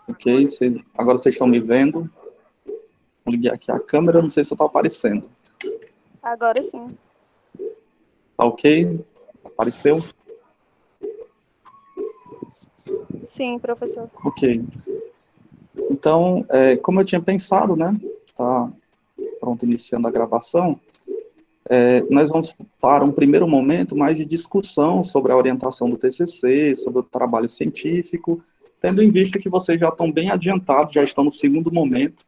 Ok, agora vocês estão me vendo. Vou ligar aqui a câmera, não sei se eu estou aparecendo. Agora sim. Tá ok? Apareceu? Sim, professor. Ok. Então, como eu tinha pensado, né? Tá pronto, iniciando a gravação. Nós vamos para um primeiro momento mais de discussão sobre a orientação do TCC, sobre o trabalho científico, tendo em vista que vocês já estão bem adiantados, já estão no segundo momento,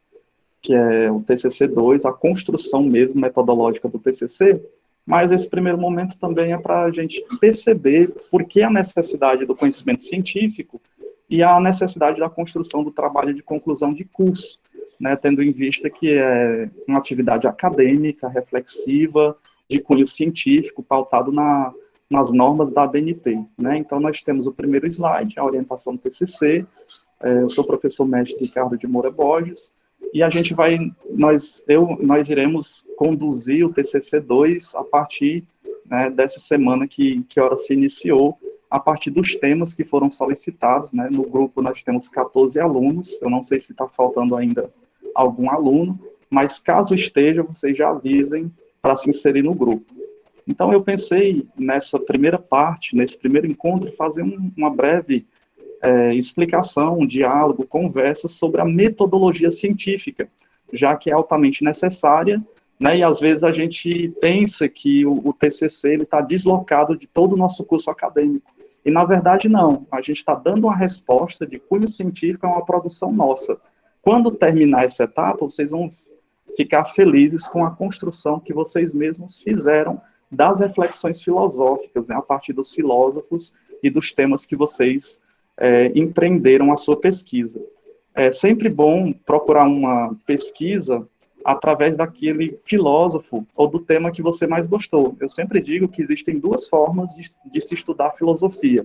que é o TCC2, a construção mesmo metodológica do TCC, mas esse primeiro momento também é para a gente perceber por que a necessidade do conhecimento científico e a necessidade da construção do trabalho de conclusão de curso, né, tendo em vista que é uma atividade acadêmica, reflexiva, de cunho científico, pautado nas normas da ABNT. Né? Então, nós temos o primeiro slide, a orientação do TCC, eu sou o professor mestre Ricardo de Moura Borges, e a gente nós iremos conduzir o TCC2 a partir, né, dessa semana que hora se iniciou, a partir dos temas que foram solicitados, né, no grupo nós temos 14 alunos, eu não sei se está faltando ainda algum aluno, mas caso esteja, vocês já avisem para se inserir no grupo. Então eu pensei nessa primeira parte, nesse primeiro encontro, fazer uma breve explicação, um diálogo, conversa sobre a metodologia científica, já que é altamente necessária, né, e às vezes a gente pensa que o TCC está deslocado de todo o nosso curso acadêmico, e na verdade não, a gente está dando uma resposta de cunho científico a uma produção nossa. Quando terminar essa etapa, vocês vão ficar felizes com a construção que vocês mesmos fizeram das reflexões filosóficas, né, a partir dos filósofos e dos temas que vocês empreenderam a sua pesquisa. É sempre bom procurar uma pesquisa através daquele filósofo ou do tema que você mais gostou. Eu sempre digo que existem duas formas de se estudar filosofia.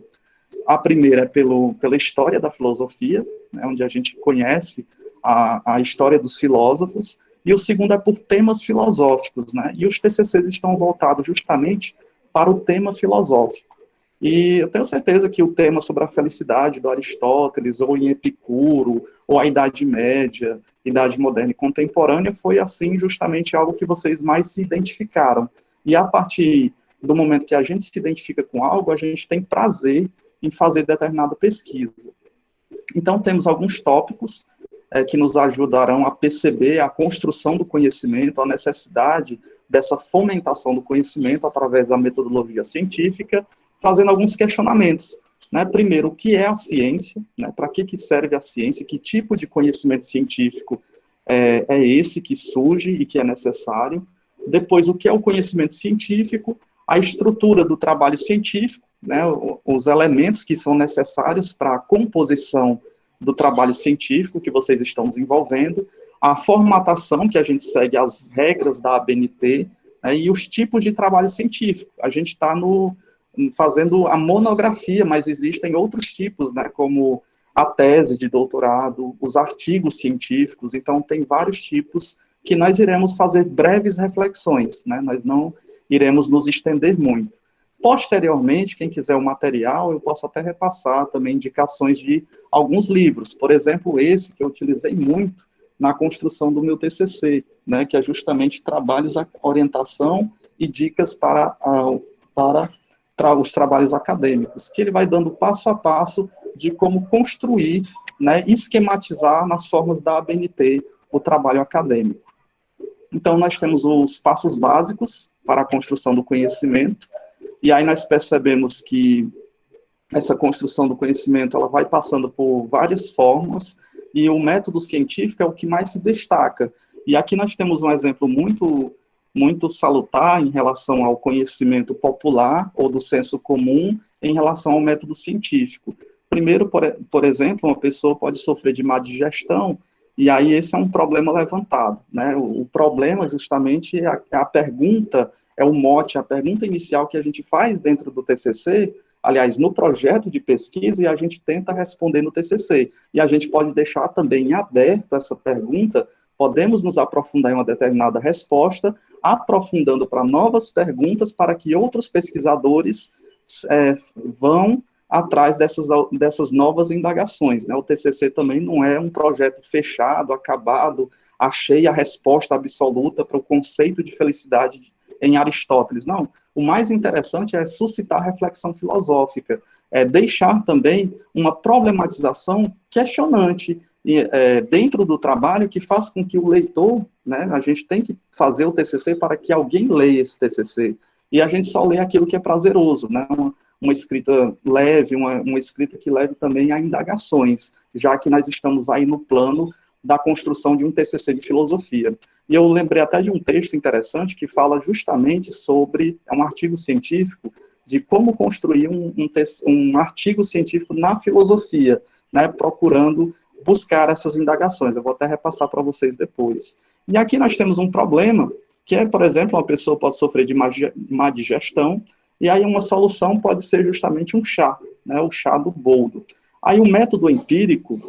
A primeira é pela história da filosofia, né, onde a gente conhece a história dos filósofos, e o segundo é por temas filosóficos, né, e os TCCs estão voltados justamente para o tema filosófico. E eu tenho certeza que o tema sobre a felicidade do Aristóteles, ou em Epicuro, ou a Idade Média, Idade Moderna e Contemporânea, foi assim justamente algo que vocês mais se identificaram. E a partir do momento que a gente se identifica com algo, a gente tem prazer em fazer determinada pesquisa. Então, temos alguns tópicos que nos ajudarão a perceber a construção do conhecimento, a necessidade dessa fomentação do conhecimento através da metodologia científica, fazendo alguns questionamentos. Né? Primeiro, o que é a ciência? Né? Para que serve a ciência? Que tipo de conhecimento científico é esse que surge e que é necessário? Depois, o que é o conhecimento científico? A estrutura do trabalho científico, né? Os elementos que são necessários para a composição do trabalho científico que vocês estão desenvolvendo, a formatação, que a gente segue as regras da ABNT, né? E os tipos de trabalho científico. A gente está fazendo a monografia, mas existem outros tipos, né, como a tese de doutorado, os artigos científicos, então tem vários tipos que nós iremos fazer breves reflexões, né, nós não iremos nos estender muito. Posteriormente, quem quiser o material, eu posso até repassar também indicações de alguns livros, por exemplo, esse que eu utilizei muito na construção do meu TCC, né, que é justamente trabalhos, orientação e dicas para os trabalhos acadêmicos, que ele vai dando passo a passo de como construir, né, esquematizar nas formas da ABNT o trabalho acadêmico. Então, nós temos os passos básicos para a construção do conhecimento, e aí nós percebemos que essa construção do conhecimento ela vai passando por várias formas, e o método científico é o que mais se destaca. E aqui nós temos um exemplo muito salutar em relação ao conhecimento popular ou do senso comum em relação ao método científico. Primeiro, por exemplo, uma pessoa pode sofrer de má digestão, e aí esse é um problema levantado, né? O problema, justamente, é a pergunta, é o mote, a pergunta inicial que a gente faz dentro do TCC, aliás, no projeto de pesquisa, e a gente tenta responder no TCC. E a gente pode deixar também em aberto essa pergunta, podemos nos aprofundar em uma determinada resposta, aprofundando para novas perguntas, para que outros pesquisadores vão atrás dessas novas indagações, né? O TCC também não é um projeto fechado, acabado, achei a resposta absoluta para o conceito de felicidade em Aristóteles, não. O mais interessante é suscitar reflexão filosófica, deixar também uma problematização questionante dentro do trabalho que faz com que o leitor, né, a gente tem que fazer o TCC para que alguém leia esse TCC, e a gente só lê aquilo que é prazeroso, né, uma escrita leve, uma escrita que leve também a indagações, já que nós estamos aí no plano da construção de um TCC de filosofia. E eu lembrei até de um texto interessante que fala justamente sobre, é um artigo científico, de como construir um artigo científico na filosofia, né, procurando buscar essas indagações. Eu vou até repassar para vocês depois. E aqui nós temos um problema, que é, por exemplo, uma pessoa pode sofrer de má digestão, e aí uma solução pode ser justamente um chá, né, o chá do boldo. Aí o método empírico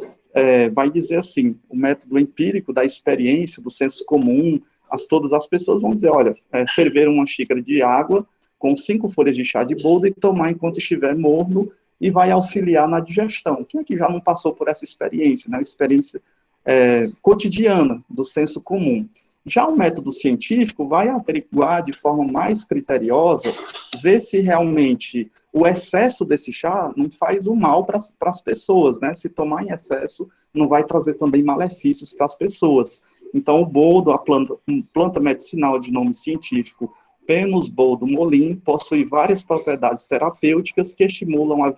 vai dizer assim, o método empírico da experiência, do senso comum, todas as pessoas vão dizer, olha, ferver uma xícara de água com 5 folhas de chá de boldo e tomar enquanto estiver morno e vai auxiliar na digestão. Quem aqui já não passou por essa experiência, né, experiência cotidiana do senso comum? Já o método científico vai averiguar de forma mais criteriosa, ver se realmente o excesso desse chá não faz o mal para as pessoas, né? Se tomar em excesso, não vai trazer também malefícios para as pessoas. Então, o boldo, a planta medicinal de nome científico Pinus boldo molin, possui várias propriedades terapêuticas que estimulam a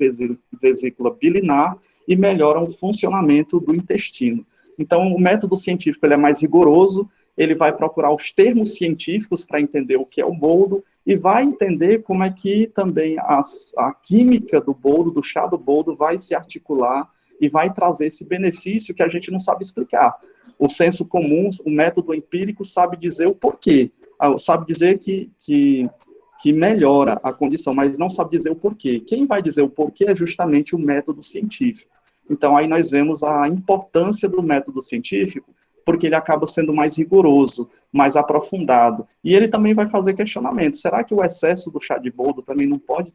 vesícula bilinar e melhoram o funcionamento do intestino. Então, o método científico ele é mais rigoroso, ele vai procurar os termos científicos para entender o que é o boldo e vai entender como é que também a química do boldo, do chá do boldo, vai se articular e vai trazer esse benefício que a gente não sabe explicar. O senso comum, o método empírico sabe dizer o porquê, sabe dizer que melhora a condição, mas não sabe dizer o porquê. Quem vai dizer o porquê é justamente o método científico. Então, aí nós vemos a importância do método científico, porque ele acaba sendo mais rigoroso, mais aprofundado. E ele também vai fazer questionamentos. Será que o excesso do chá de boldo também não pode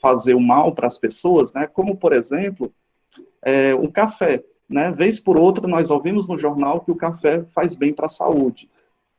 fazer o mal para as pessoas, né? Como, por exemplo, o café, né? Vez por outra, nós ouvimos no jornal que o café faz bem para a saúde,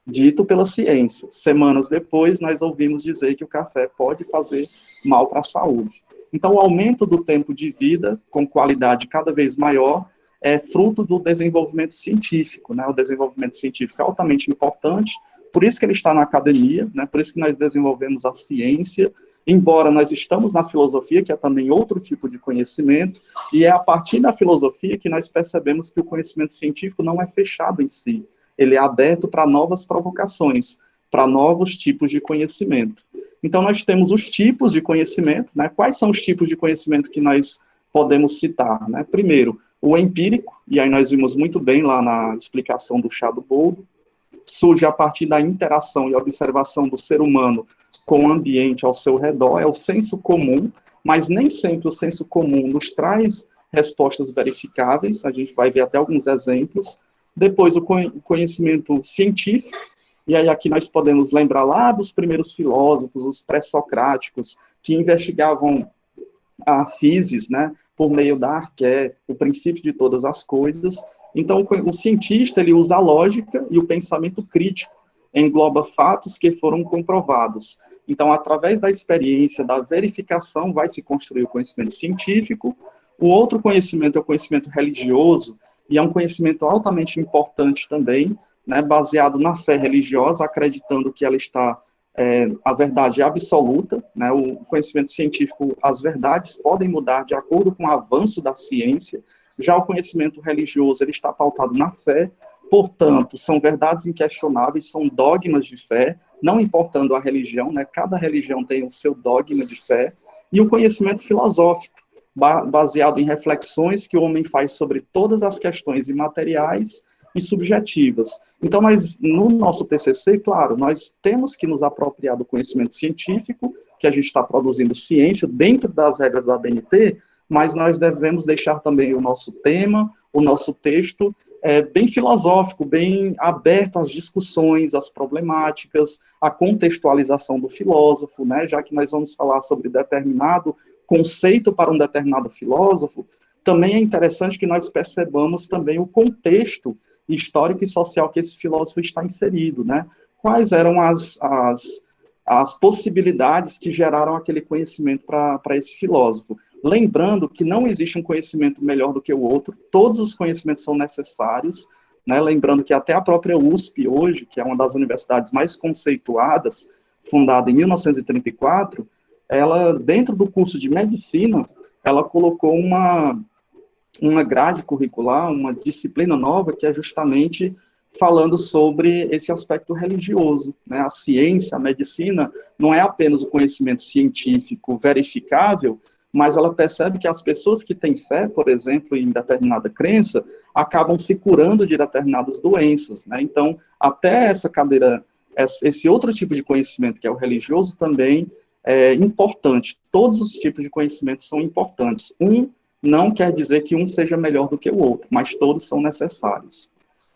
dito pela ciência. Semanas depois, nós ouvimos dizer que o café pode fazer mal para a saúde. Então, o aumento do tempo de vida, com qualidade cada vez maior, é fruto do desenvolvimento científico, né? O desenvolvimento científico é altamente importante, por isso que ele está na academia, né? Por isso que nós desenvolvemos a ciência, embora nós estamos na filosofia, que é também outro tipo de conhecimento, e é a partir da filosofia que nós percebemos que o conhecimento científico não é fechado em si, ele é aberto para novas provocações, para novos tipos de conhecimento. Então, nós temos os tipos de conhecimento, né? Quais são os tipos de conhecimento que nós podemos citar, né? Primeiro, o empírico, e aí nós vimos muito bem lá na explicação do chá do boldo, surge a partir da interação e observação do ser humano com o ambiente ao seu redor, é o senso comum, mas nem sempre o senso comum nos traz respostas verificáveis, a gente vai ver até alguns exemplos. Depois, o conhecimento científico, e aí aqui nós podemos lembrar lá dos primeiros filósofos, os pré-socráticos, que investigavam a physis, né, por meio da arqué, o princípio de todas as coisas. Então, o cientista, ele usa a lógica e o pensamento crítico, engloba fatos que foram comprovados. Então, através da experiência, da verificação, vai se construir o conhecimento científico. O outro conhecimento é o conhecimento religioso, e é um conhecimento altamente importante também, né, baseado na fé religiosa, acreditando que ela está a verdade é absoluta, né, o conhecimento científico, as verdades podem mudar de acordo com o avanço da ciência, já o conhecimento religioso, ele está pautado na fé, portanto, são verdades inquestionáveis, são dogmas de fé, não importando a religião, né, cada religião tem o seu dogma de fé, e o conhecimento filosófico, baseado em reflexões que o homem faz sobre todas as questões imateriais e subjetivas. Então, no nosso TCC, claro, nós temos que nos apropriar do conhecimento científico, que a gente está produzindo ciência dentro das regras da ABNT, mas nós devemos deixar também o nosso tema, o nosso texto bem filosófico, bem aberto às discussões, às problemáticas, à contextualização do filósofo, né? Já que nós vamos falar sobre determinado conceito para um determinado filósofo, também é interessante que nós percebamos também o contexto histórico e social que esse filósofo está inserido, né? Quais eram as possibilidades que geraram aquele conhecimento para esse filósofo. Lembrando que não existe um conhecimento melhor do que o outro, todos os conhecimentos são necessários, né? Lembrando que até a própria USP hoje, que é uma das universidades mais conceituadas, fundada em 1934, ela, dentro do curso de medicina, ela colocou uma grade curricular, uma disciplina nova, que é justamente falando sobre esse aspecto religioso, né? A ciência, a medicina, não é apenas o conhecimento científico verificável, mas ela percebe que as pessoas que têm fé, por exemplo, em determinada crença, acabam se curando de determinadas doenças, né? Então, até essa cadeira, esse outro tipo de conhecimento, que é o religioso, também é importante. Todos os tipos de conhecimentos são importantes. Não quer dizer que um seja melhor do que o outro, mas todos são necessários.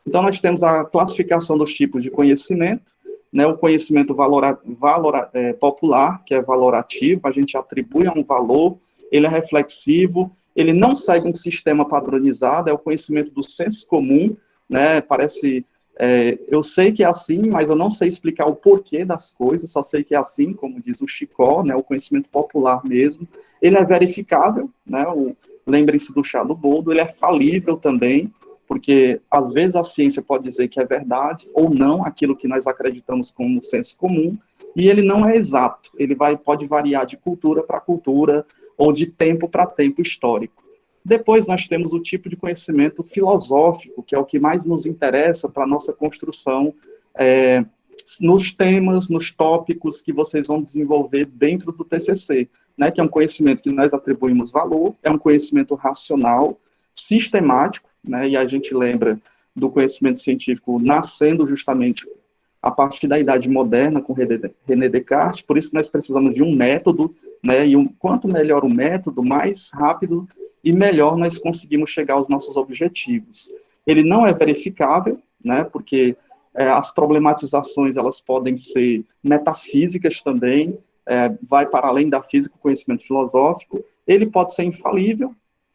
Então, nós temos a classificação dos tipos de conhecimento, né, o conhecimento popular, que é valorativo, a gente atribui a um valor, ele é reflexivo, ele não segue um sistema padronizado, é o conhecimento do senso comum, né, parece, eu sei que é assim, mas eu não sei explicar o porquê das coisas, só sei que é assim, como diz o Chicó, né, o conhecimento popular mesmo, ele é verificável, né, lembrem-se do chá do boldo, ele é falível também, porque às vezes a ciência pode dizer que é verdade ou não aquilo que nós acreditamos como senso comum, e ele não é exato, ele pode variar de cultura para cultura ou de tempo para tempo histórico. Depois nós temos o tipo de conhecimento filosófico, que é o que mais nos interessa para a nossa construção nos temas, nos tópicos que vocês vão desenvolver dentro do TCC, né, que é um conhecimento que nós atribuímos valor, é um conhecimento racional, sistemático, né, e a gente lembra do conhecimento científico nascendo justamente a partir da Idade Moderna, com René Descartes, por isso nós precisamos de um método, né, e quanto melhor o método, mais rápido e melhor nós conseguimos chegar aos nossos objetivos. Ele não é verificável, né, porque as problematizações, elas podem ser metafísicas também, vai para além da física, o conhecimento filosófico, ele pode ser infalível,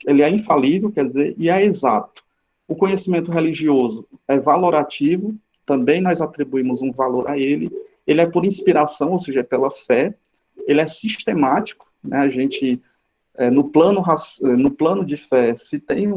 ele é infalível, quer dizer, e é exato. O conhecimento religioso é valorativo, também nós atribuímos um valor a ele é por inspiração, ou seja, é pela fé, ele é sistemático, né, a gente, no plano de fé, se tem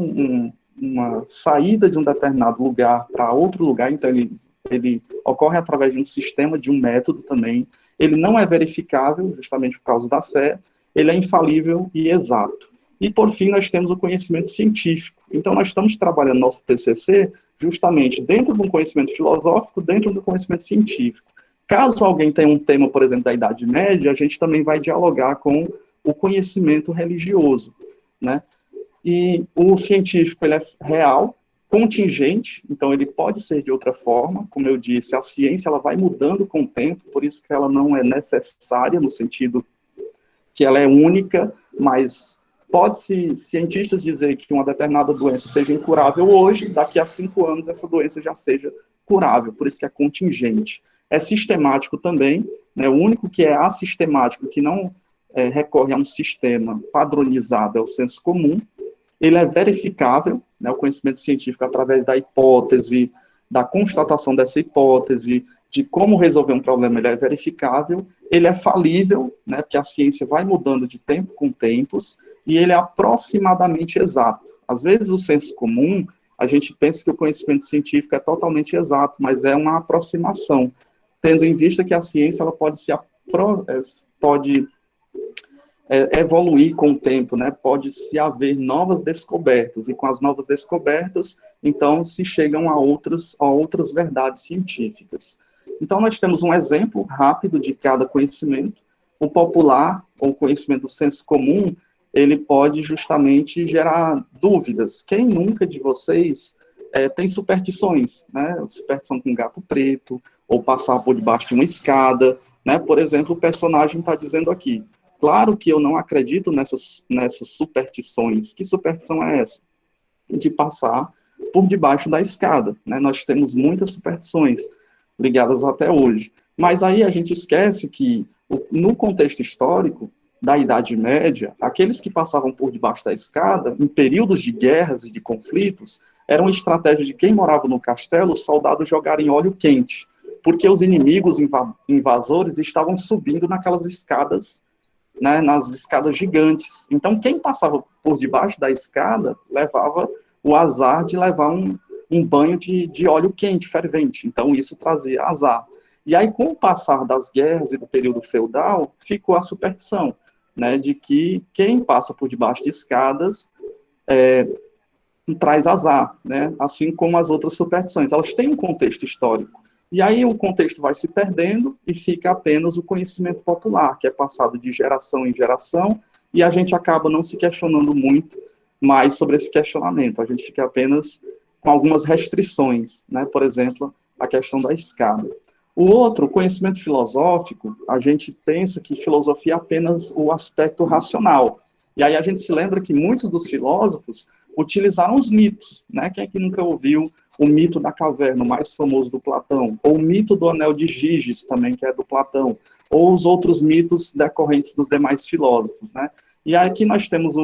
uma saída de um determinado lugar para outro lugar, então ele ocorre através de um sistema, de um método também, ele não é verificável, justamente por causa da fé, ele é infalível e exato. E, por fim, nós temos o conhecimento científico. Então, nós estamos trabalhando nosso TCC justamente dentro de um conhecimento filosófico, dentro do conhecimento científico. Caso alguém tenha um tema, por exemplo, da Idade Média, a gente também vai dialogar com o conhecimento religioso, né? E o científico, ele é real, contingente, então ele pode ser de outra forma, como eu disse, a ciência ela vai mudando com o tempo, por isso que ela não é necessária, no sentido que ela é única, mas pode-se cientistas dizer que uma determinada doença seja incurável hoje, daqui a 5 anos essa doença já seja curável, por isso que é contingente. É sistemático também, né, o único que é assistemático, que não recorre a um sistema padronizado, é o senso comum, ele é verificável, né, o conhecimento científico através da hipótese, da constatação dessa hipótese, de como resolver um problema, ele é verificável, ele é falível, né, porque a ciência vai mudando de tempo com tempos, e ele é aproximadamente exato. Às vezes o senso comum, a gente pensa que o conhecimento científico é totalmente exato, mas é uma aproximação, tendo em vista que a ciência ela pode evoluir com o tempo, né? Pode se haver novas descobertas, e com as novas descobertas, então, se chegam a outras verdades científicas. Então, nós temos um exemplo rápido de cada conhecimento. O popular, ou conhecimento do senso comum, ele pode justamente gerar dúvidas. Quem nunca de vocês tem superstições, né? Superstição com gato preto, ou passar por debaixo de uma escada, né? Por exemplo, o personagem está dizendo aqui, claro que eu não acredito nessas superstições. Que superstição é essa? De passar por debaixo da escada, né? Nós temos muitas superstições ligadas até hoje. Mas aí a gente esquece que, no contexto histórico da Idade Média, aqueles que passavam por debaixo da escada, em períodos de guerras e de conflitos, era uma estratégia de quem morava no castelo, os soldados jogarem óleo quente, porque os inimigos invasores estavam subindo naquelas escadas, né, nas escadas gigantes. Então, quem passava por debaixo da escada levava o azar de levar um banho de óleo quente, fervente. Então, isso trazia azar. E aí, com o passar das guerras e do período feudal, ficou a superstição, né, de que quem passa por debaixo de escadas traz azar, né, assim como as outras superstições. Elas têm um contexto histórico. E aí o contexto vai se perdendo e fica apenas o conhecimento popular, que é passado de geração em geração, e a gente acaba não se questionando muito mais sobre esse questionamento. A gente fica apenas com algumas restrições, né? Por exemplo, a questão da escada. O outro, o conhecimento filosófico, a gente pensa que filosofia é apenas o aspecto racional. E aí a gente se lembra que muitos dos filósofos utilizaram os mitos, né? Quem é que nunca ouviu o mito da caverna, o mais famoso do Platão, ou o mito do anel de Giges, também, que é do Platão, ou os outros mitos decorrentes dos demais filósofos, né? E aqui nós temos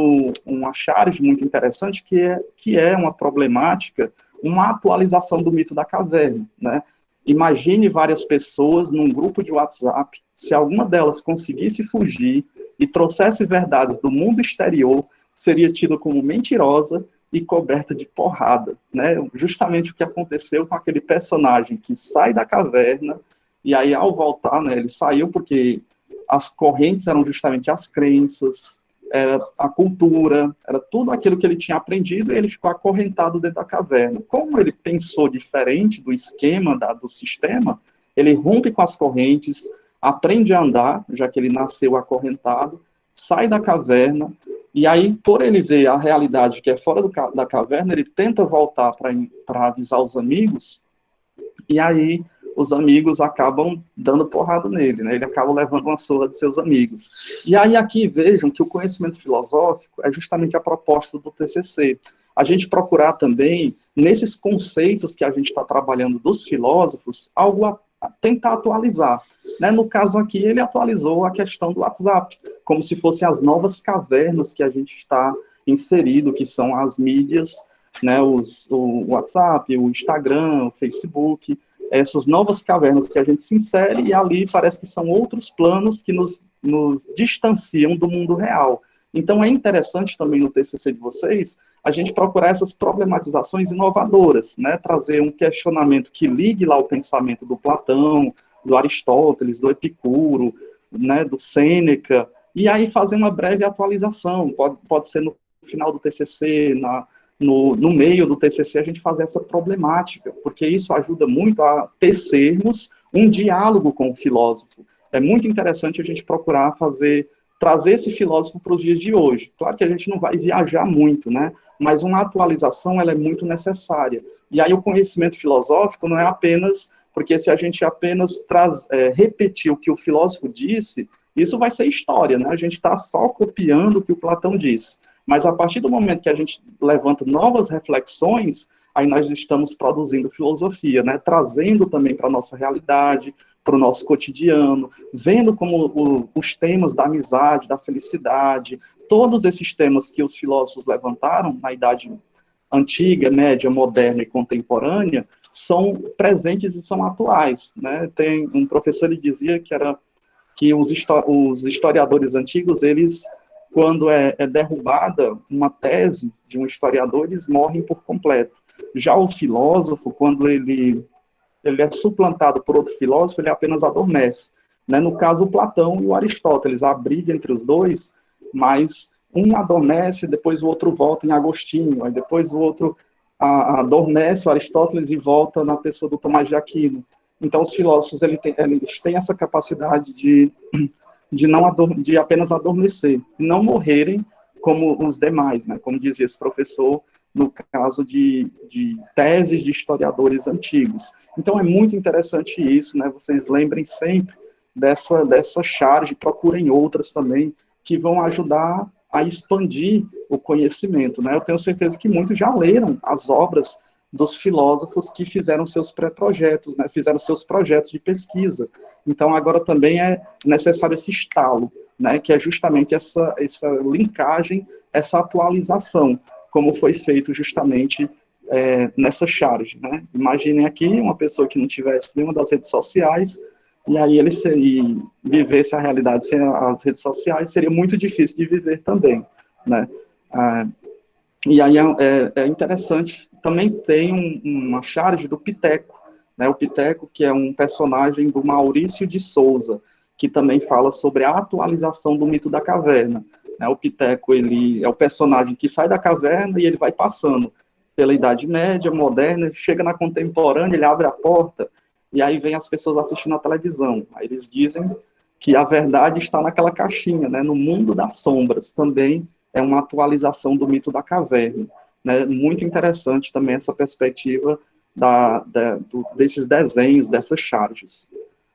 uma charge muito interessante, que é uma problemática, uma atualização do mito da caverna, né? Imagine várias pessoas num grupo de WhatsApp, se alguma delas conseguisse fugir e trouxesse verdades do mundo exterior, seria tida como mentirosa e coberta de porrada, né? Justamente o que aconteceu com aquele personagem que sai da caverna, e aí ao voltar, né, ele saiu porque as correntes eram justamente as crenças, era a cultura, era tudo aquilo que ele tinha aprendido, e ele ficou acorrentado dentro da caverna. Como ele pensou diferente do esquema, do sistema, ele rompe com as correntes, aprende a andar, já que ele nasceu acorrentado, sai da caverna, e aí, por ele ver a realidade que é fora da caverna, ele tenta voltar para avisar os amigos, e aí os amigos acabam dando porrada nele, né? Ele acaba levando uma surra de seus amigos. E aí aqui vejam que o conhecimento filosófico é justamente a proposta do TCC. A gente procurar também, nesses conceitos que a gente está trabalhando dos filósofos, algo a tentar atualizar. Né? No caso aqui, ele atualizou a questão do WhatsApp, como se fossem as novas cavernas que a gente está inserido, que são as mídias, né? O WhatsApp, o Instagram, o Facebook, essas novas cavernas que a gente se insere, e ali parece que são outros planos que nos distanciam do mundo real. Então é interessante também no TCC de vocês a gente procurar essas problematizações inovadoras, né? Trazer um questionamento que ligue lá o pensamento do Platão, do Aristóteles, do Epicuro, né? Do Sêneca, e aí fazer uma breve atualização, pode ser no final do TCC, no meio do TCC, a gente fazer essa problemática, porque isso ajuda muito a tecermos um diálogo com o filósofo. É muito interessante a gente procurar trazer esse filósofo para os dias de hoje. Claro que a gente não vai viajar muito, né? Mas uma atualização, ela é muito necessária. E aí o conhecimento filosófico não é apenas, porque se a gente apenas repetir o que o filósofo disse, isso vai ser história, né? A gente está só copiando o que o Platão disse. Mas a partir do momento que a gente levanta novas reflexões, aí nós estamos produzindo filosofia, né? Trazendo também para a nossa realidade, para o nosso cotidiano, vendo como os temas da amizade, da felicidade, todos esses temas que os filósofos levantaram na Idade Antiga, Média, Moderna e Contemporânea, são presentes e são atuais, né? Tem um professor, ele dizia que os historiadores antigos, eles, quando é derrubada uma tese de um historiador, eles morrem por completo. Já o filósofo, quando ele é suplantado por outro filósofo, ele apenas adormece. Né? No caso, o Platão e o Aristóteles, a briga entre os dois, mas um adormece, depois o outro volta em Agostinho, aí depois o outro adormece o Aristóteles e volta na pessoa do Tomás de Aquino. Então, os filósofos eles têm essa capacidade de apenas adormecer, não morrerem como os demais, né? Como dizia esse professor, no caso de teses de historiadores antigos. Então, é muito interessante isso, né? Vocês lembrem sempre dessa charge, procurem outras também, que vão ajudar a expandir o conhecimento, né? Eu tenho certeza que muitos já leram as obras dos filósofos que fizeram seus pré-projetos, né, fizeram seus projetos de pesquisa. Então, agora também é necessário esse estalo, né, que é justamente essa linkagem, essa atualização, como foi feito justamente nessa charge, né? Imaginem aqui uma pessoa que não tivesse nenhuma das redes sociais, e aí ele vivesse a realidade sem as redes sociais, seria muito difícil de viver também, né? E aí é interessante, também tem uma charge do Piteco, né? O Piteco, que é um personagem do Maurício de Souza, que também fala sobre a atualização do mito da caverna, né? O Piteco, ele é o personagem que sai da caverna e ele vai passando pela Idade Média, moderna, chega na contemporânea, ele abre a porta, e aí vem as pessoas assistindo a televisão. Aí eles dizem que a verdade está naquela caixinha, né? No mundo das sombras, também é uma atualização do mito da caverna, né? Muito interessante também essa perspectiva desses desenhos, dessas charges.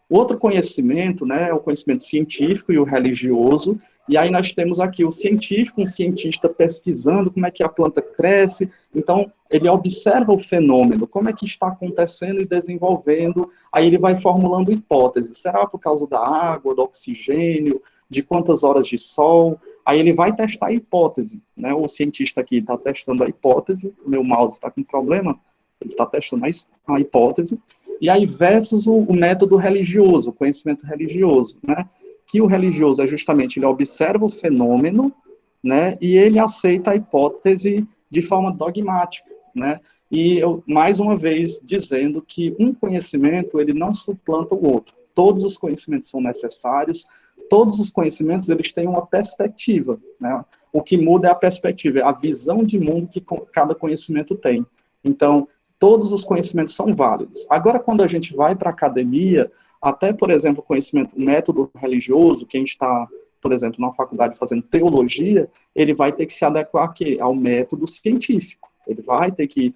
O outro conhecimento, né, é o conhecimento científico e o religioso, e aí nós temos aqui o científico, um cientista pesquisando como é que a planta cresce, então ele observa o fenômeno, como é que está acontecendo e desenvolvendo, aí ele vai formulando hipóteses, será por causa da água, do oxigênio, de quantas horas de sol, aí ele vai testar a hipótese, né, o cientista aqui está testando a hipótese, o meu mouse está com problema, ele está testando a hipótese, e aí versus o método religioso, o conhecimento religioso, né? Que o religioso é justamente, ele observa o fenômeno, né? E ele aceita a hipótese de forma dogmática, né? E eu, mais uma vez, dizendo que um conhecimento, ele não suplanta o outro. Todos os conhecimentos são necessários, todos os conhecimentos, eles têm uma perspectiva, né? O que muda é a perspectiva, é a visão de mundo que cada conhecimento tem. Então, todos os conhecimentos são válidos. Agora, quando a gente vai para a academia, até, por exemplo, conhecimento, método religioso, quem está, por exemplo, na faculdade fazendo teologia, ele vai ter que se adequar aqui, ao método científico. Ele vai ter que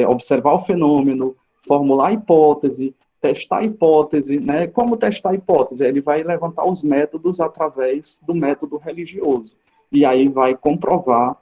observar o fenômeno, formular a hipótese, testar a hipótese, né? Como testar a hipótese? Ele vai levantar os métodos através do método religioso. E aí vai comprovar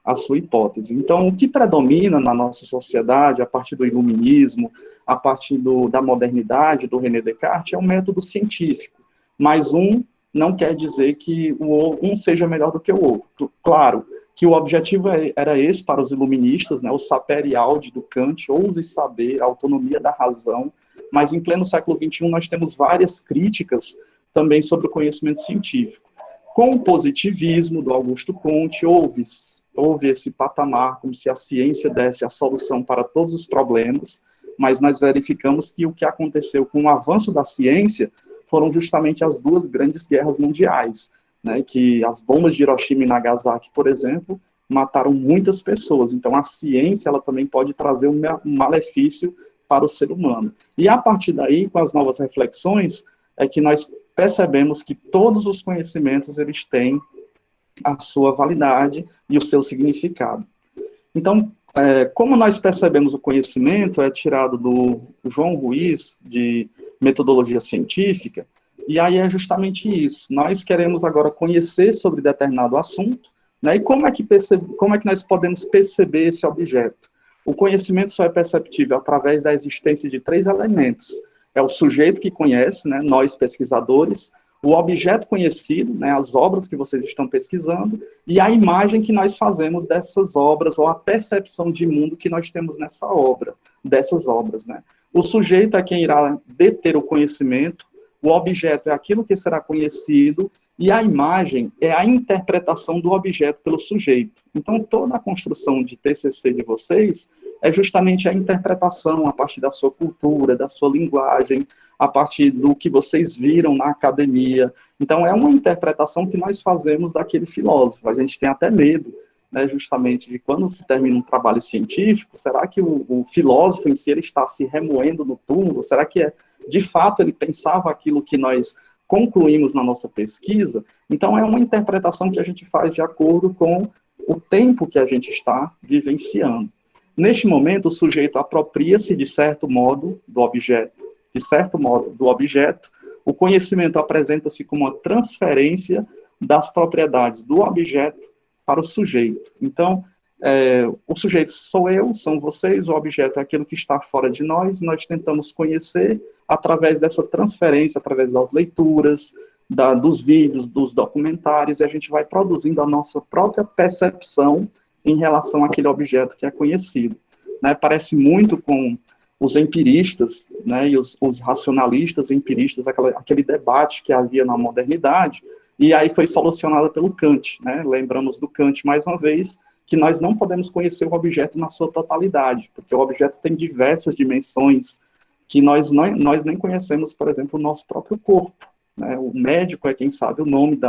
a sua hipótese. Então, o que predomina na nossa sociedade, a partir do iluminismo, a partir da modernidade, do René Descartes, é um método científico. Mas um não quer dizer que um seja melhor do que o outro. Claro que o objetivo era esse para os iluministas, né, o sapere aude do Kant, ouse saber, a autonomia da razão, mas em pleno século XXI nós temos várias críticas também sobre o conhecimento científico. Com o positivismo do Augusto Comte, houve esse patamar, como se a ciência desse a solução para todos os problemas, mas nós verificamos que o que aconteceu com o avanço da ciência foram justamente as duas grandes guerras mundiais, né, que as bombas de Hiroshima e Nagasaki, por exemplo, mataram muitas pessoas. Então, a ciência ela também pode trazer um malefício para o ser humano. E a partir daí, com as novas reflexões, é que nós percebemos que todos os conhecimentos eles têm a sua validade e o seu significado. Então, como nós percebemos o conhecimento, é tirado do João Ruiz, de metodologia científica, e aí é justamente isso. Nós queremos agora conhecer sobre determinado assunto, né, e como é que nós podemos perceber esse objeto? O conhecimento só é perceptível através da existência de três elementos. É o sujeito que conhece, né, nós pesquisadores, o objeto conhecido, né, as obras que vocês estão pesquisando, e a imagem que nós fazemos dessas obras, ou a percepção de mundo que nós temos nessa obra, dessas obras, né. O sujeito é quem irá deter o conhecimento, o objeto é aquilo que será conhecido, e a imagem é a interpretação do objeto pelo sujeito. Então, toda a construção de TCC de vocês é justamente a interpretação a partir da sua cultura, da sua linguagem, a partir do que vocês viram na academia. Então, é uma interpretação que nós fazemos daquele filósofo. A gente tem até medo, né, justamente, de quando se termina um trabalho científico, será que o filósofo em si ele está se remoendo no túmulo? Será que, de fato, ele pensava aquilo que nós concluímos na nossa pesquisa? Então, é uma interpretação que a gente faz de acordo com o tempo que a gente está vivenciando. Neste momento, o sujeito apropria-se, de certo modo, do objeto. De certo modo, do objeto, o conhecimento apresenta-se como uma transferência das propriedades do objeto para o sujeito. Então, O sujeito sou eu, são vocês, o objeto é aquilo que está fora de nós tentamos conhecer através dessa transferência, através das leituras, dos vídeos, dos documentários, e a gente vai produzindo a nossa própria percepção em relação àquele objeto que é conhecido. Né? Parece muito com os empiristas, né, e os racionalistas empiristas, aquele debate que havia na modernidade, e aí foi solucionada pelo Kant, né? Lembramos do Kant mais uma vez, que nós não podemos conhecer o objeto na sua totalidade, porque o objeto tem diversas dimensões que nós nem conhecemos, por exemplo, o nosso próprio corpo. Né? O médico é quem sabe o nome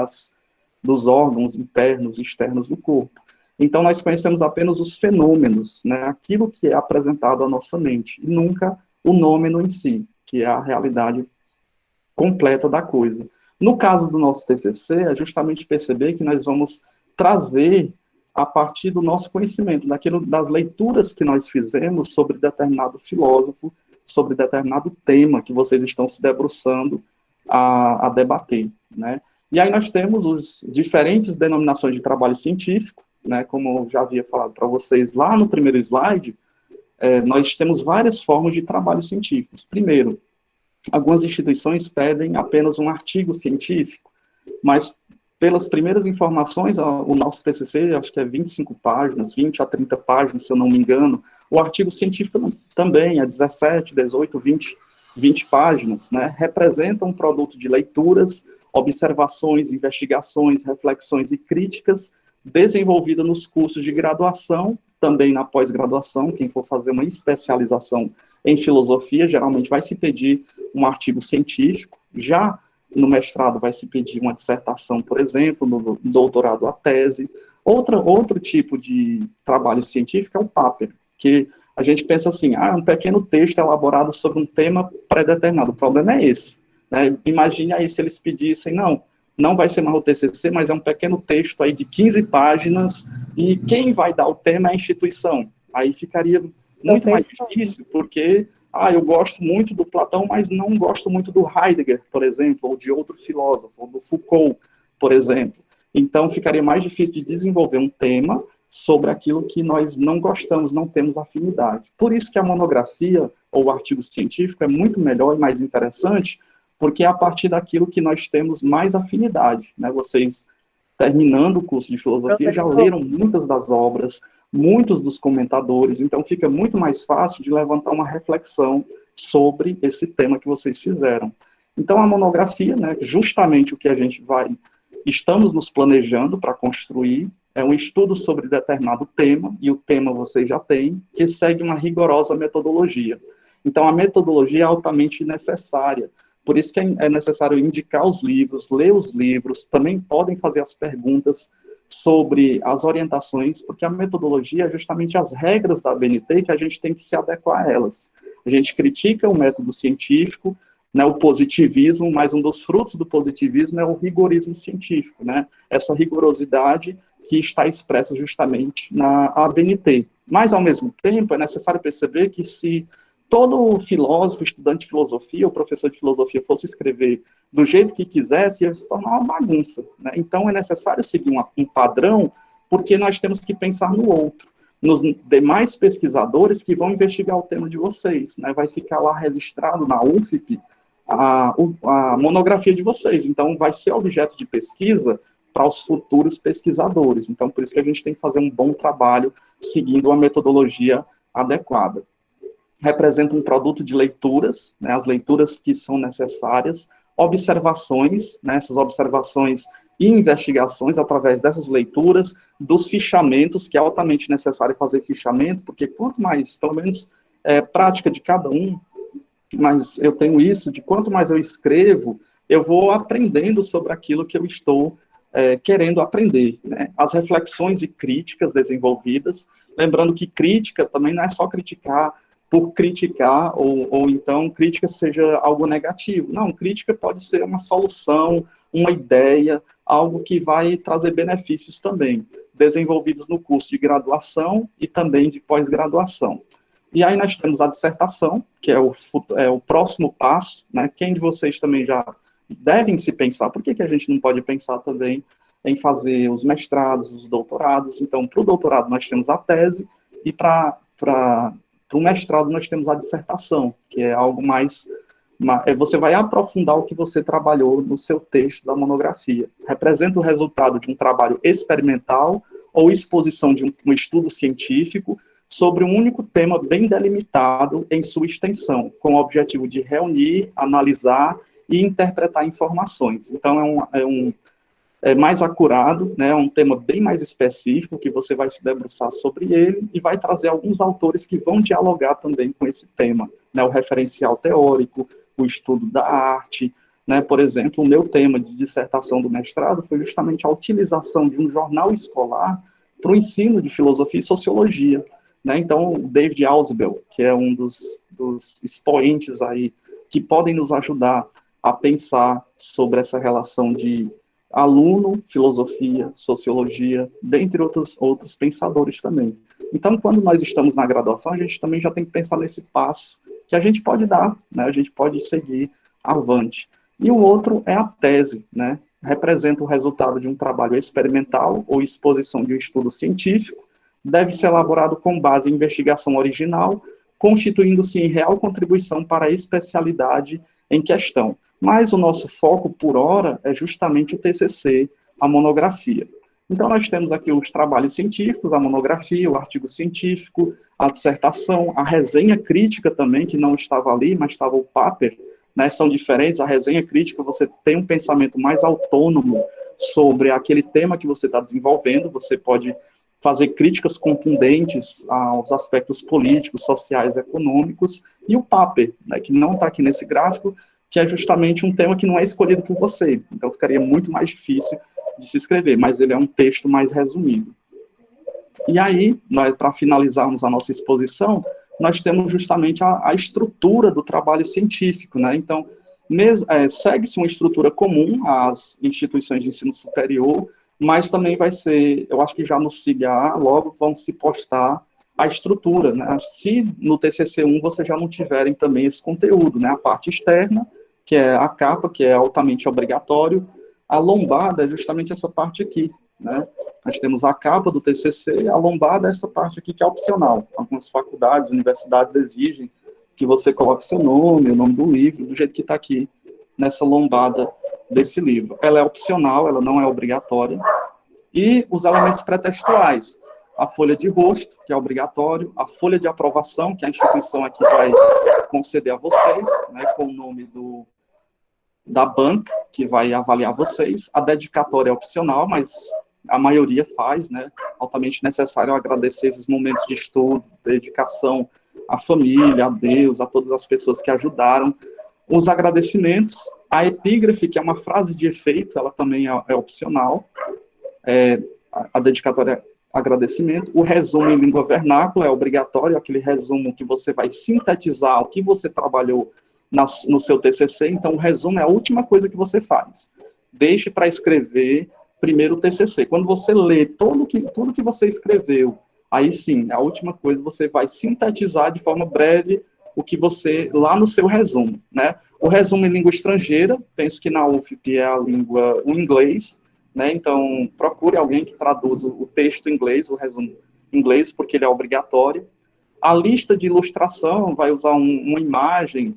dos órgãos internos e externos do corpo. Então, nós conhecemos apenas os fenômenos, né? Aquilo que é apresentado à nossa mente, e nunca o nômeno em si, que é a realidade completa da coisa. No caso do nosso TCC, é justamente perceber que nós vamos trazer a partir do nosso conhecimento, das leituras que nós fizemos sobre determinado filósofo, sobre determinado tema que vocês estão se debruçando a debater, né? E aí nós temos as diferentes denominações de trabalho científico, né? Como eu já havia falado para vocês lá no primeiro slide, nós temos várias formas de trabalho científicos. Primeiro, algumas instituições pedem apenas um artigo científico, mas pelas primeiras informações, o nosso TCC, acho que é 25 páginas, 20 a 30 páginas, se eu não me engano, o artigo científico também é 17, 18, 20 páginas, né? Representa um produto de leituras, observações, investigações, reflexões e críticas desenvolvida nos cursos de graduação, também na pós-graduação, quem for fazer uma especialização em filosofia, geralmente vai se pedir um artigo científico, já no mestrado vai se pedir uma dissertação, por exemplo, no doutorado a tese. Outro tipo de trabalho científico é o paper, que a gente pensa assim, um pequeno texto elaborado sobre um tema pré-determinado. O problema é esse. Né? Imagine aí se eles pedissem, não vai ser mais o TCC, mas é um pequeno texto aí de 15 páginas, e quem vai dar o tema é a instituição. Aí ficaria muito mais difícil, porque eu gosto muito do Platão, mas não gosto muito do Heidegger, por exemplo, ou de outro filósofo, ou do Foucault, por exemplo. Então, ficaria mais difícil de desenvolver um tema sobre aquilo que nós não gostamos, não temos afinidade. Por isso que a monografia, ou o artigo científico, é muito melhor e mais interessante, porque é a partir daquilo que nós temos mais afinidade. Né? Vocês, terminando o curso de filosofia, já leram muitas das obras, muitos dos comentadores, então fica muito mais fácil de levantar uma reflexão sobre esse tema que vocês fizeram. Então, a monografia, né, justamente o que a gente estamos nos planejando para construir, é um estudo sobre determinado tema, e o tema vocês já têm, que segue uma rigorosa metodologia. Então, a metodologia é altamente necessária, por isso que é necessário indicar os livros, ler os livros, também podem fazer as perguntas sobre as orientações, porque a metodologia é justamente as regras da ABNT que a gente tem que se adequar a elas. A gente critica o método científico, né, o positivismo, mas um dos frutos do positivismo é o rigorismo científico, né, essa rigorosidade que está expressa justamente na ABNT. Mas, ao mesmo tempo, é necessário perceber que se todo filósofo, estudante de filosofia ou professor de filosofia fosse escrever do jeito que quisesse, ia se tornar uma bagunça. Né? Então, é necessário seguir um padrão, porque nós temos que pensar no outro, nos demais pesquisadores que vão investigar o tema de vocês. Né? Vai ficar lá registrado na UFP a monografia de vocês. Então, vai ser objeto de pesquisa para os futuros pesquisadores. Então, por isso que a gente tem que fazer um bom trabalho seguindo uma metodologia adequada. Representa um produto de leituras, né, as leituras que são necessárias, observações, né, essas observações e investigações através dessas leituras, dos fichamentos, que é altamente necessário fazer fichamento, porque quanto mais, pelo menos, prática de cada um, mas eu tenho isso, de quanto mais eu escrevo, eu vou aprendendo sobre aquilo que eu estou querendo aprender. Né? As reflexões e críticas desenvolvidas, lembrando que crítica também não é só criticar por criticar, ou então crítica seja algo negativo. Não, crítica pode ser uma solução, uma ideia, algo que vai trazer benefícios também, desenvolvidos no curso de graduação e também de pós-graduação. E aí nós temos a dissertação, que é o próximo passo, né? Quem de vocês também já devem se pensar, por que a gente não pode pensar também em fazer os mestrados, os doutorados. Então, para o doutorado nós temos a tese, e para o mestrado nós temos a dissertação, que é algo mais... Você vai aprofundar o que você trabalhou no seu texto da monografia. Representa o resultado de um trabalho experimental ou exposição de um estudo científico sobre um único tema bem delimitado em sua extensão, com o objetivo de reunir, analisar e interpretar informações. Então, é mais acurado, né, é um tema bem mais específico, que você vai se debruçar sobre ele e vai trazer alguns autores que vão dialogar também com esse tema, né, o referencial teórico, o estudo da arte, né, por exemplo, o meu tema de dissertação do mestrado foi justamente a utilização de um jornal escolar para o ensino de filosofia e sociologia, né, então, o David Ausubel, que é um dos expoentes aí, que podem nos ajudar a pensar sobre essa relação de aluno, filosofia, sociologia, dentre outros pensadores também. Então, quando nós estamos na graduação, a gente também já tem que pensar nesse passo que a gente pode dar, né? A gente pode seguir avante. E o outro é a tese, né? Representa o resultado de um trabalho experimental ou exposição de um estudo científico, deve ser elaborado com base em investigação original, constituindo-se em real contribuição para a especialidade em questão. Mas o nosso foco, por hora, é justamente o TCC, a monografia. Então, nós temos aqui os trabalhos científicos, a monografia, o artigo científico, a dissertação, a resenha crítica também, que não estava ali, mas estava o paper, né, são diferentes. A resenha crítica, você tem um pensamento mais autônomo sobre aquele tema que você está desenvolvendo, você pode fazer críticas contundentes aos aspectos políticos, sociais, econômicos, e o paper, né, que não está aqui nesse gráfico, que é justamente um tema que não é escolhido por você, então ficaria muito mais difícil de se escrever, mas ele é um texto mais resumido. E aí, para finalizarmos a nossa exposição, nós temos justamente a estrutura do trabalho científico, né? Então, segue-se uma estrutura comum às instituições de ensino superior, mas também vai ser, eu acho que já no SIGA, logo vão se postar a estrutura, né? Se no TCC1 vocês já não tiverem também esse conteúdo, né? A parte externa, que é a capa, que é altamente obrigatório, a lombada é justamente essa parte aqui, né? Nós temos a capa do TCC, a lombada é essa parte aqui que é opcional. Algumas faculdades, universidades exigem que você coloque seu nome, o nome do livro, do jeito que está aqui nessa lombada desse livro. Ela é opcional, ela não é obrigatória. E os elementos pré-textuais, a folha de rosto, que é obrigatório, a folha de aprovação, que a instituição aqui vai conceder a vocês, né, com o nome da banca, que vai avaliar vocês. A dedicatória é opcional, mas a maioria faz, né, altamente necessário. Eu agradecer esses momentos de estudo, dedicação à família, a Deus, a todas as pessoas que ajudaram. Os agradecimentos, a epígrafe, que é uma frase de efeito, ela também é opcional. A dedicatória é agradecimento. O resumo em língua vernácula é obrigatório, aquele resumo que você vai sintetizar o que você trabalhou no seu TCC. Então, o resumo é a última coisa que você faz. Deixe para escrever primeiro o TCC. Quando você lê tudo que você escreveu, aí sim, a última coisa você vai sintetizar de forma breve o que você, lá no seu resumo, né? O resumo em língua estrangeira, penso que na UFP é o inglês, né? Então, procure alguém que traduza o texto em inglês, o resumo em inglês, porque ele é obrigatório. A lista de ilustração vai usar uma imagem,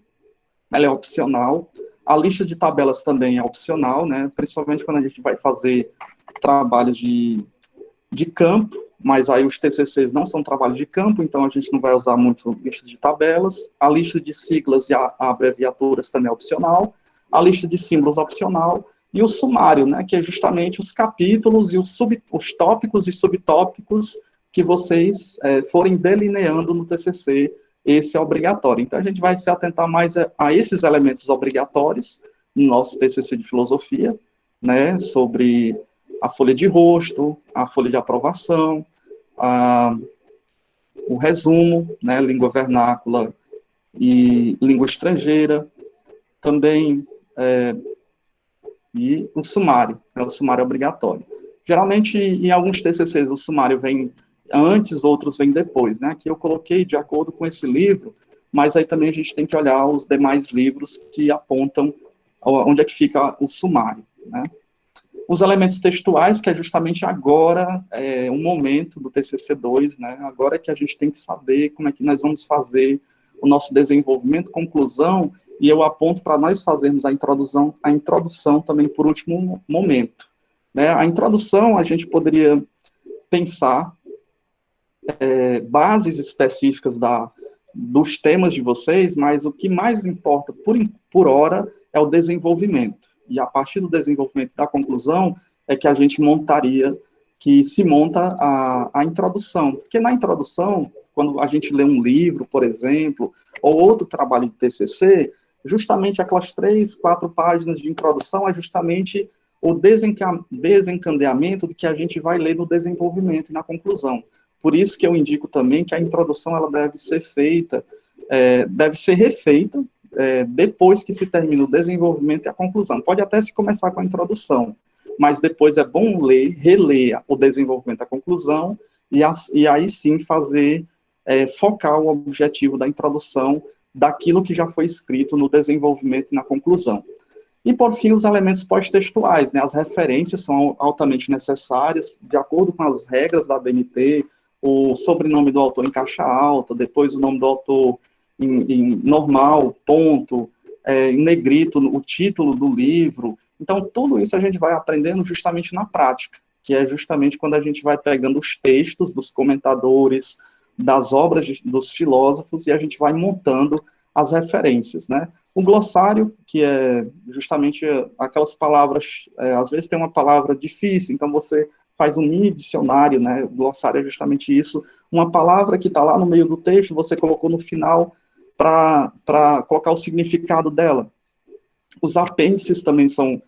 ela é opcional. A lista de tabelas também é opcional, né? Principalmente quando a gente vai fazer trabalhos de campo, mas aí os TCCs não são trabalhos de campo, então a gente não vai usar muito lista de tabelas. A lista de siglas e abreviaturas também é opcional. A lista de símbolos é opcional. E o sumário, né, que é justamente os capítulos e os tópicos e subtópicos que vocês forem delineando no TCC, esse é obrigatório. Então, a gente vai se atentar mais a esses elementos obrigatórios no nosso TCC de filosofia, né, sobre a folha de rosto, a folha de aprovação, o resumo, né, língua vernácula e língua estrangeira, também e o sumário, né, o sumário obrigatório. Geralmente, em alguns TCCs, o sumário vem antes, outros vêm depois, né? Aqui eu coloquei de acordo com esse livro, mas aí também a gente tem que olhar os demais livros que apontam onde é que fica o sumário, né? Os elementos textuais, que é justamente agora, o momento do TCC2, né? Agora é que a gente tem que saber como é que nós vamos fazer o nosso desenvolvimento, conclusão, e eu aponto para nós fazermos a introdução também por último momento. Né? A introdução, a gente poderia pensar bases específicas dos temas de vocês, mas o que mais importa, por hora, é o desenvolvimento. E a partir do desenvolvimento da conclusão, é que a gente que se monta a introdução. Porque na introdução, quando a gente lê um livro, por exemplo, ou outro trabalho de TCC, justamente aquelas 3, 4 páginas de introdução é justamente o desencadeamento do que a gente vai ler no desenvolvimento e na conclusão. Por isso que eu indico também que a introdução ela deve ser refeita depois que se termina o desenvolvimento e a conclusão. Pode até se começar com a introdução, mas depois é bom reler o desenvolvimento e a conclusão, e aí sim focar o objetivo da introdução daquilo que já foi escrito no desenvolvimento e na conclusão. E, por fim, os elementos pós-textuais, né? As referências são altamente necessárias, de acordo com as regras da ABNT, o sobrenome do autor em caixa alta, depois o nome do autor em normal, ponto, em negrito, o título do livro. Então, tudo isso a gente vai aprendendo justamente na prática, que é justamente quando a gente vai pegando os textos dos comentadores, das obras dos filósofos, e a gente vai montando as referências, né? O glossário, que é justamente aquelas palavras, às vezes tem uma palavra difícil, então você faz um mini dicionário, né? O glossário é justamente isso, uma palavra que está lá no meio do texto, você colocou no final para colocar o significado dela. Os apêndices também são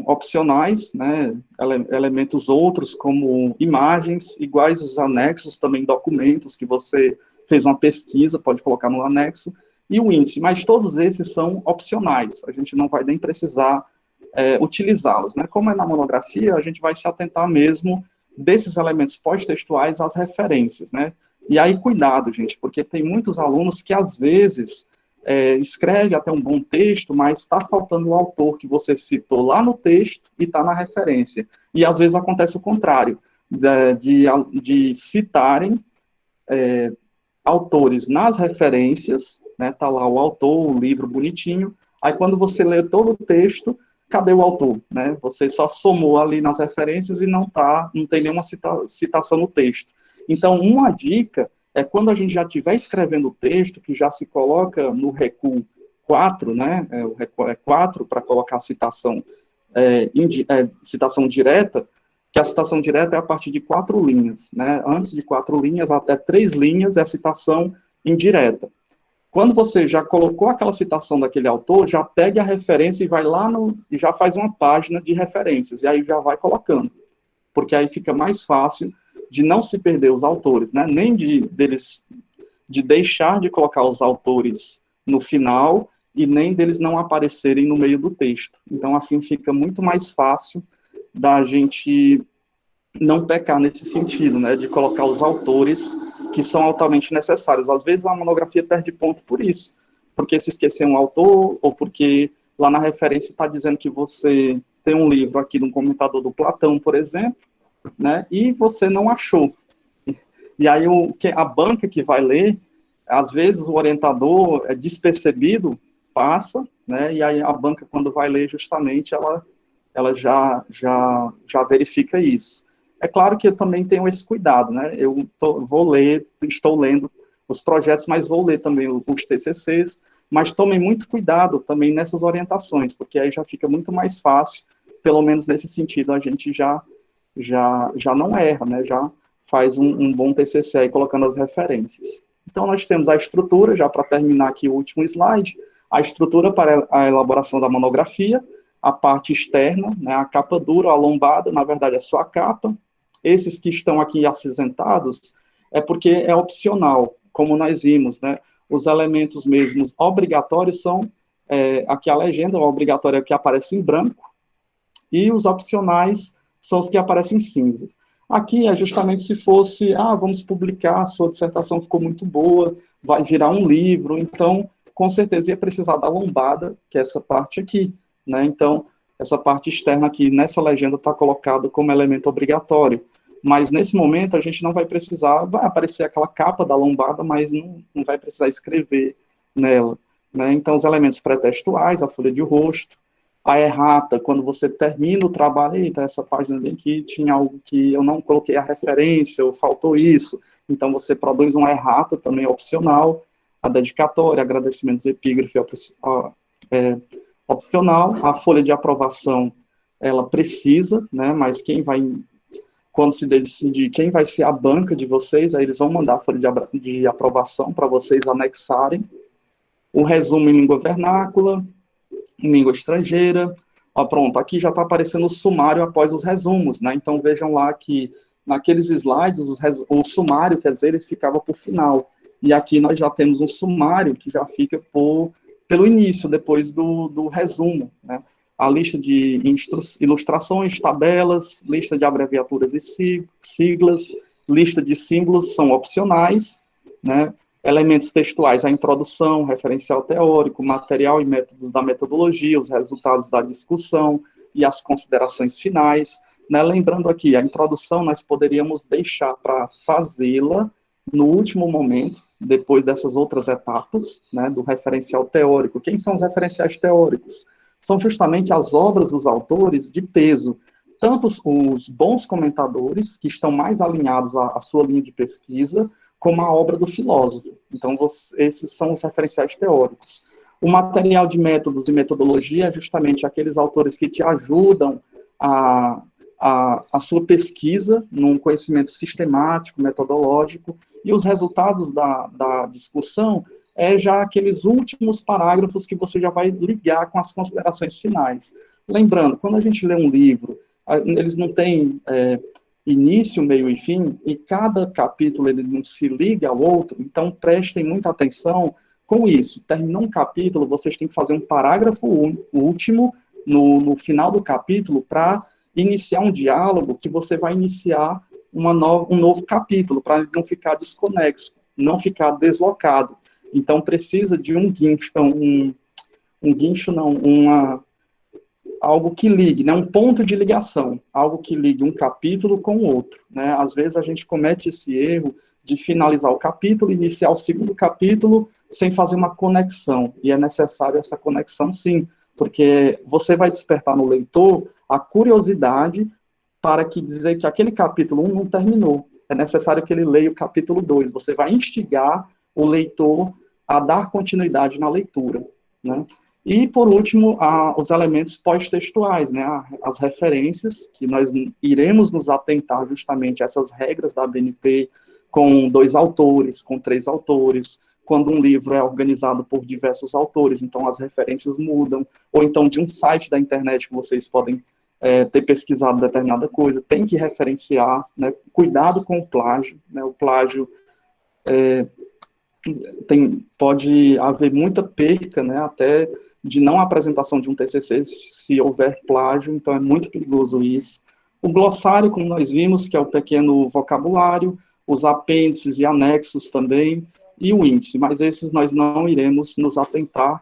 opcionais, né? Elementos outros, como imagens, iguais os anexos, também documentos que você fez uma pesquisa, pode colocar no anexo, e o índice, mas todos esses são opcionais, a gente não vai nem precisar utilizá-los, né? Como é na monografia, a gente vai se atentar mesmo desses elementos pós-textuais às referências, né? E aí, cuidado, gente, porque tem muitos alunos que, às vezes, escreve até um bom texto, mas está faltando o autor que você citou lá no texto e está na referência. E, às vezes, acontece o contrário, de citarem autores nas referências, né, tá lá o autor, o livro bonitinho, aí quando você lê todo o texto, cadê o autor, né? Você só somou ali nas referências e não tem nenhuma citação no texto. Então, uma dica é quando a gente já estiver escrevendo o texto, que já se coloca no recuo 4, né? O recuo é 4 para colocar a citação, citação direta, que a citação direta é a partir de 4 linhas, né? Antes de 4 linhas, até 3 linhas é a citação indireta. Quando você já colocou aquela citação daquele autor, já pegue a referência e vai lá e já faz uma página de referências, e aí já vai colocando, porque aí fica mais fácil de não se perder os autores, né? Nem de deixar de colocar os autores no final, e nem deles não aparecerem no meio do texto. Então, assim, fica muito mais fácil da gente não pecar nesse sentido, né, de colocar os autores que são altamente necessários. Às vezes a monografia perde ponto por isso, porque se esqueceu um autor, ou porque lá na referência está dizendo que você tem um livro aqui de um comentador do Platão, por exemplo, né, e você não achou. E aí a banca que vai ler, às vezes o orientador é despercebido, passa, né, e aí a banca, quando vai ler, justamente, ela já verifica isso. É claro que eu também tenho esse cuidado, né? Eu estou lendo os projetos, mas vou ler também os TCCs, mas tomem muito cuidado também nessas orientações, porque aí já fica muito mais fácil, pelo menos nesse sentido, a gente já não erra, né? Já faz um bom TCC aí, colocando as referências. Então, nós temos a estrutura, já para terminar aqui o último slide, a estrutura para a elaboração da monografia, a parte externa, né, a capa dura, a lombada, na verdade é só a capa. Esses que estão aqui acinzentados é porque é opcional, como nós vimos, né? Os elementos mesmos obrigatórios são, aqui a legenda, o obrigatório é o que aparece em branco, e os opcionais são os que aparecem em cinzas. Aqui é justamente se fosse, vamos publicar, a sua dissertação ficou muito boa, vai virar um livro, então, com certeza ia precisar da lombada, que é essa parte aqui, né? Então, essa parte externa aqui nessa legenda está colocada como elemento obrigatório. Mas nesse momento a gente não vai precisar, vai aparecer aquela capa da lombada, mas não vai precisar escrever nela, né? Então os elementos pré-textuais, a folha de rosto, a errata, quando você termina o trabalho, eita, essa página bem aqui tinha algo que eu não coloquei a referência, ou faltou isso, então você produz uma errata, também opcional, a dedicatória, agradecimentos, epígrafe, opcional, a folha de aprovação, ela precisa, né, mas quem vai, quando se decidir quem vai ser a banca de vocês, aí eles vão mandar a folha de aprovação para vocês anexarem, o resumo em língua vernácula, em língua estrangeira. Ó, pronto, aqui já está aparecendo o sumário após os resumos, né? Então vejam lá que naqueles slides o sumário, quer dizer, ele ficava por final. E aqui nós já temos um sumário que já fica pelo início, depois do resumo, né? A lista de ilustrações, tabelas, lista de abreviaturas e siglas, lista de símbolos são opcionais, né? Elementos textuais, a introdução, referencial teórico, material e métodos da metodologia, os resultados da discussão e as considerações finais, né? Lembrando aqui, a introdução nós poderíamos deixar para fazê-la no último momento, depois dessas outras etapas, né, do referencial teórico. Quem são os referenciais teóricos? São justamente as obras dos autores de peso, tanto os bons comentadores, que estão mais alinhados à sua linha de pesquisa, como a obra do filósofo. Então, esses são os referenciais teóricos. O material de métodos e metodologia é justamente aqueles autores que te ajudam a sua pesquisa num conhecimento sistemático, metodológico, e os resultados da discussão é já aqueles últimos parágrafos que você já vai ligar com as considerações finais. Lembrando, quando a gente lê um livro, eles não têm início, meio e fim, e cada capítulo ele não se liga ao outro, então prestem muita atenção com isso. Terminou um capítulo, vocês têm que fazer um parágrafo último no final do capítulo para iniciar um diálogo que você vai iniciar um novo capítulo, para não ficar desconexo, não ficar deslocado. Então precisa de um guincho, algo que ligue, né, um ponto de ligação, algo que ligue um capítulo com o outro, né? Às vezes a gente comete esse erro de finalizar o capítulo, iniciar o segundo capítulo, sem fazer uma conexão, e é necessário essa conexão sim, porque você vai despertar no leitor a curiosidade para dizer que aquele capítulo 1 não terminou, é necessário que ele leia o capítulo 2, você vai instigar o leitor a dar continuidade na leitura, né? E, por último, os elementos pós-textuais, né, as referências, que nós iremos nos atentar justamente a essas regras da ABNT, com 2 autores, com 3 autores, quando um livro é organizado por diversos autores, então as referências mudam, ou então de um site da internet que vocês podem ter pesquisado determinada coisa, tem que referenciar, né, cuidado com o plágio, né, o plágio pode haver muita perca, né, até de não apresentação de um TCC, se houver plágio, então é muito perigoso isso. O glossário, como nós vimos, que é o pequeno vocabulário, os apêndices e anexos também, e o índice, mas esses nós não iremos nos atentar,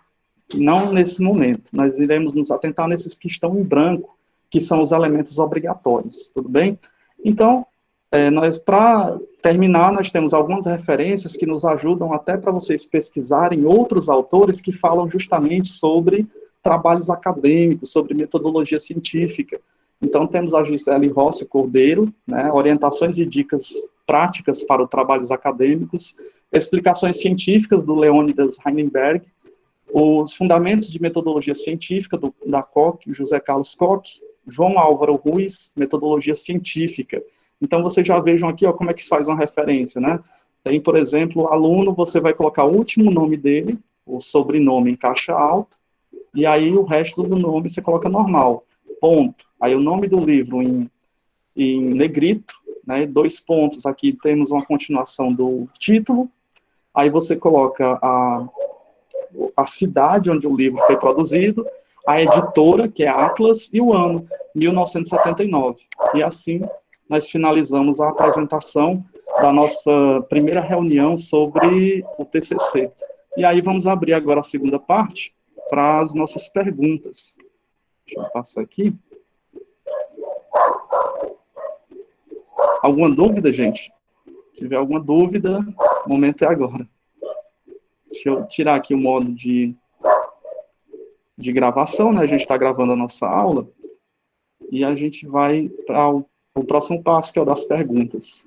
não nesse momento, nós iremos nos atentar nesses que estão em branco, que são os elementos obrigatórios, tudo bem? Então, para terminar, nós temos algumas referências que nos ajudam até para vocês pesquisarem outros autores que falam justamente sobre trabalhos acadêmicos, sobre metodologia científica. Então, temos a Gisele Rossi Cordeiro, né, Orientações e Dicas Práticas para os Trabalhos Acadêmicos, Explicações Científicas, do Leônidas Heinenberg, os Fundamentos de Metodologia Científica, da Koch, José Carlos Koch, João Álvaro Ruiz, Metodologia Científica. Então, vocês já vejam aqui, ó, como é que se faz uma referência, né? Tem, por exemplo, aluno, você vai colocar o último nome dele, o sobrenome em caixa alta, e aí o resto do nome você coloca normal, ponto. Aí o nome do livro em negrito, né, 2 pontos, aqui temos uma continuação do título, aí você coloca a cidade onde o livro foi produzido, a editora, que é Atlas, e o ano, 1979. E assim nós finalizamos a apresentação da nossa primeira reunião sobre o TCC. E aí vamos abrir agora a segunda parte para as nossas perguntas. Deixa eu passar aqui. Alguma dúvida, gente? Se tiver alguma dúvida, o momento é agora. Deixa eu tirar aqui o modo de gravação, né? A gente está gravando a nossa aula e a gente vai para o próximo passo, que é o das perguntas.